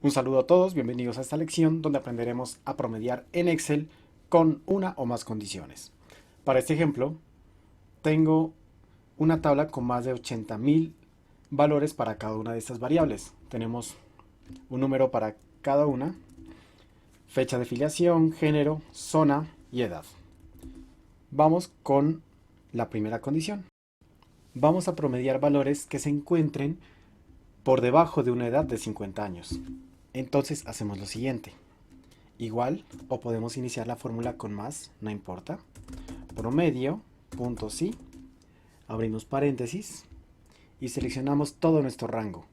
Un saludo a todos, bienvenidos a esta lección donde aprenderemos a promediar en Excel con una o más condiciones. Para este ejemplo, tengo una tabla con más de 80.000 valores para cada una de estas variables. Tenemos un número para cada una, fecha de filiación, género, zona y edad. Vamos con la primera condición. Vamos a promediar valores que se encuentren por debajo de una edad de 50 años. Entonces hacemos lo siguiente. Igual, o podemos iniciar la fórmula con más, no importa. Promedio, punto sí, abrimos paréntesis y seleccionamos todo nuestro rango.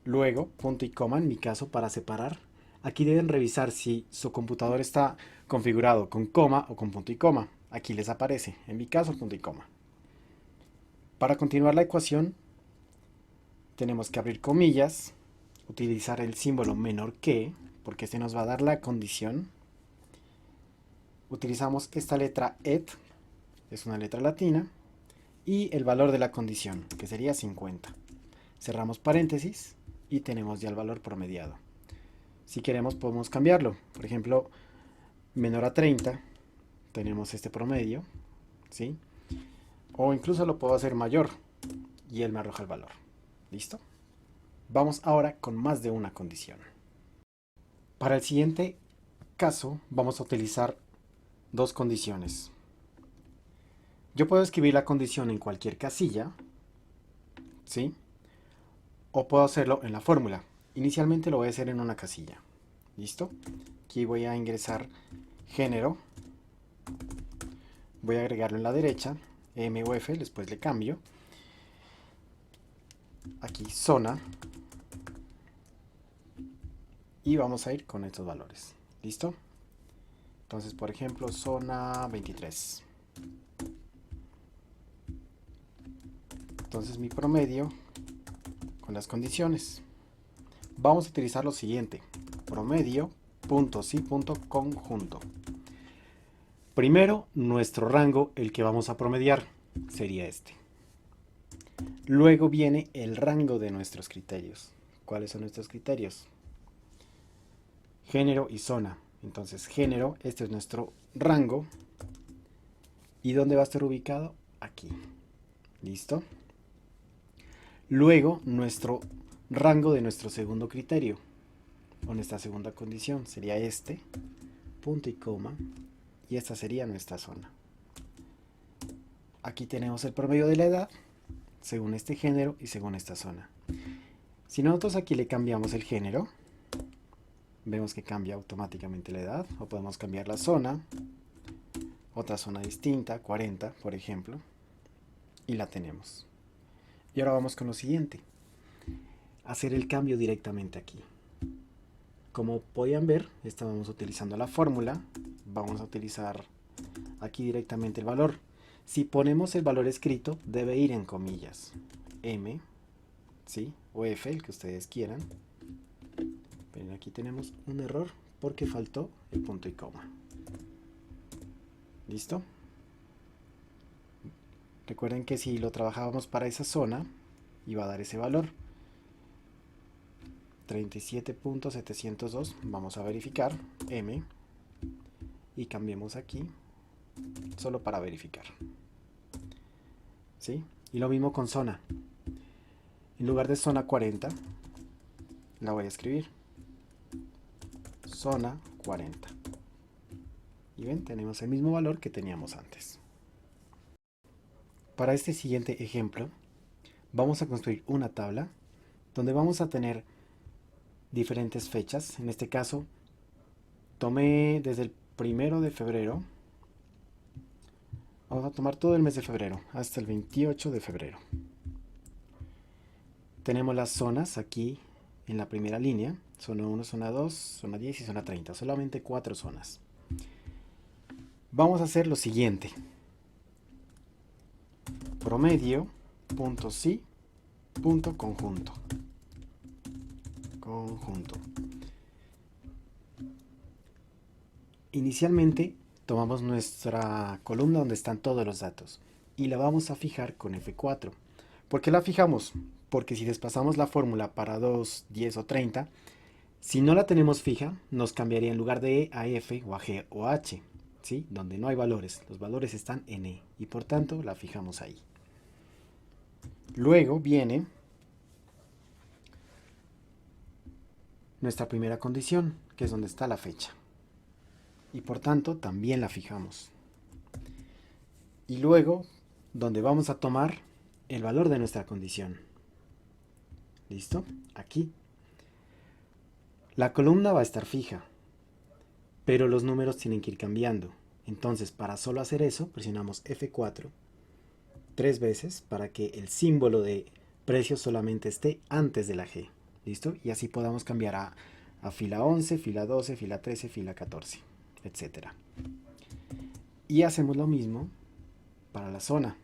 Luego, punto y coma en mi caso para separar. Aquí deben revisar si su computador está configurado con coma o con punto y coma. Aquí les aparece, en mi caso punto y coma. Para continuar la ecuación, tenemos que abrir comillas, utilizar el símbolo menor que, porque este nos va a dar la condición. Utilizamos esta letra et, es una letra latina, y el valor de la condición, que sería 50. Cerramos paréntesis y tenemos ya el valor promediado. Si queremos podemos cambiarlo. Por ejemplo, menor a 30, tenemos este promedio, ¿sí? O incluso lo puedo hacer mayor y él me arroja el valor. ¿Listo? Vamos ahora con más de una condición. Para el siguiente caso vamos a utilizar dos condiciones. Yo puedo escribir la condición en cualquier casilla, ¿sí? O puedo hacerlo en la fórmula. Inicialmente lo voy a hacer en una casilla. ¿Listo? Aquí voy a ingresar género. Voy a agregarlo en la derecha. M o F, después le cambio. Aquí zona. Y vamos a ir con estos valores. ¿Listo? Entonces, por ejemplo, zona 23. Entonces mi promedio con las condiciones. Vamos a utilizar lo siguiente. Promedio, punto sí, punto conjunto. Primero, nuestro rango, el que vamos a promediar, sería este. Luego viene el rango de nuestros criterios. ¿Cuáles son nuestros criterios? Género y zona. Entonces, género, este es nuestro rango. ¿Y dónde va a estar ubicado? Aquí. ¿Listo? Luego, nuestro rango de nuestro segundo criterio, o nuestra segunda condición, sería este, punto y coma, y esta sería nuestra zona. Aquí tenemos el promedio de la edad, según este género y según esta zona. Si nosotros aquí le cambiamos el género, vemos que cambia automáticamente la edad, o podemos cambiar la zona, otra zona distinta, 40 por ejemplo, y la tenemos. Y ahora vamos con lo siguiente, hacer el cambio directamente aquí. Como podían ver, estábamos utilizando la fórmula, vamos a utilizar aquí directamente el valor. Si ponemos el valor escrito, debe ir en comillas, M, ¿sí? O F, el que ustedes quieran. Pero aquí tenemos un error porque faltó el punto y coma. ¿Listo? Recuerden que si lo trabajábamos para esa zona, iba a dar ese valor. 37.702, vamos a verificar, M, y cambiemos aquí, solo para verificar. ¿Sí? Y lo mismo con zona. En lugar de zona 40, la voy a escribir. Zona 40. Y ven, tenemos el mismo valor que teníamos antes. Para este siguiente ejemplo, vamos a construir una tabla donde vamos a tener diferentes fechas. En este caso, tomé desde el 1 de febrero. Vamos a tomar todo el mes de febrero hasta el 28 de febrero. Tenemos las zonas aquí en la primera línea. Zona 1, zona 2, zona 10 y zona 30. Solamente 4 zonas. Vamos a hacer lo siguiente. Promedio, punto sí, punto conjunto. Conjunto. Inicialmente tomamos nuestra columna donde están todos los datos y la vamos a fijar con F4. ¿Por qué la fijamos? Porque si desplazamos la fórmula para 2, 10 o 30, si no la tenemos fija, nos cambiaría en lugar de E a F o a G o a H, ¿sí? Donde no hay valores. Los valores están en E y por tanto la fijamos ahí. Luego viene nuestra primera condición, que es donde está la fecha. Y por tanto también la fijamos. Y luego, donde vamos a tomar el valor de nuestra condición. ¿Listo? Aquí. La columna va a estar fija, pero los números tienen que ir cambiando. Entonces, para solo hacer eso, presionamos F4 3 veces para que el símbolo de precio solamente esté antes de la G. ¿Listo? Y así podamos cambiar a fila 11, fila 12, fila 13, fila 14, etc. Y hacemos lo mismo para la zona.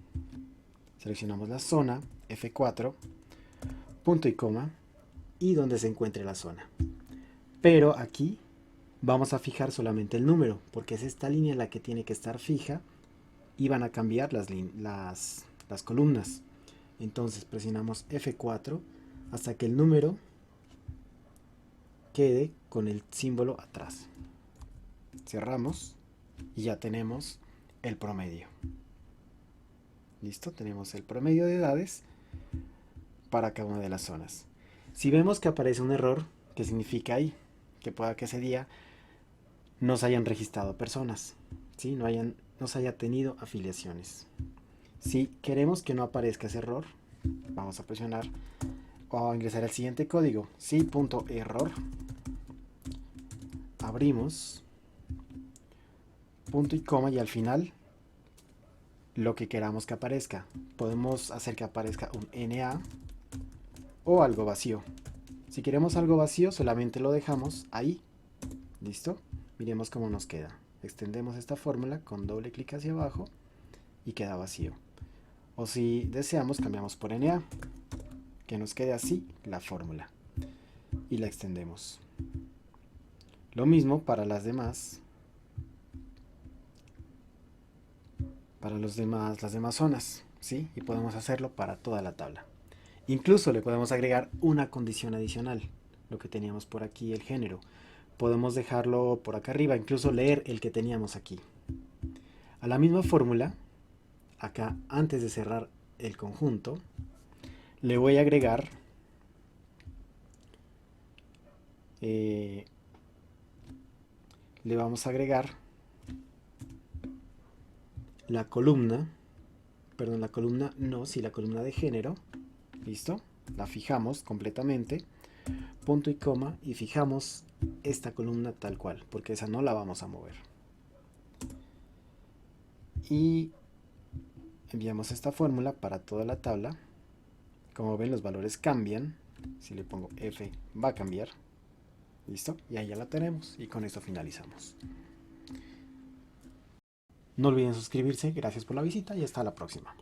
Seleccionamos la zona, F4, punto y coma, y donde se encuentre la zona. Pero aquí vamos a fijar solamente el número, porque es esta línea la que tiene que estar fija y van a cambiar las columnas. Entonces presionamos F4 hasta que el número quede con el símbolo atrás. Cerramos y ya tenemos el promedio. ¿Listo? Tenemos el promedio de edades para cada una de las zonas. Si vemos que aparece un error, ¿qué significa ahí? Que pueda que ese día no se hayan registrado personas, ¿sí? No se haya tenido afiliaciones. Si queremos que no aparezca ese error, vamos a presionar o a ingresar el siguiente código, sí.error, abrimos, punto y coma, y al final lo que queramos que aparezca. Podemos hacer que aparezca un NA o algo vacío. Si queremos algo vacío, solamente lo dejamos ahí. ¿Listo? Miremos cómo nos queda. Extendemos esta fórmula con doble clic hacia abajo y queda vacío. O si deseamos, cambiamos por NA, que nos quede así la fórmula. Y la extendemos. Lo mismo para las demás. Para las demás zonas, ¿sí? Y podemos hacerlo para toda la tabla. Incluso le podemos agregar una condición adicional, lo que teníamos por aquí, el género. Podemos dejarlo por acá arriba, incluso leer el que teníamos aquí. A la misma fórmula, acá antes de cerrar el conjunto, le voy a agregar le vamos a agregar la columna de género. ¿Listo? La fijamos completamente, punto y coma, y fijamos esta columna tal cual, porque esa no la vamos a mover. Y enviamos esta fórmula para toda la tabla. Como ven, los valores cambian. Si le pongo F, va a cambiar. ¿Listo? Y ahí ya la tenemos. Y con esto finalizamos. No olviden suscribirse. Gracias por la visita y hasta la próxima.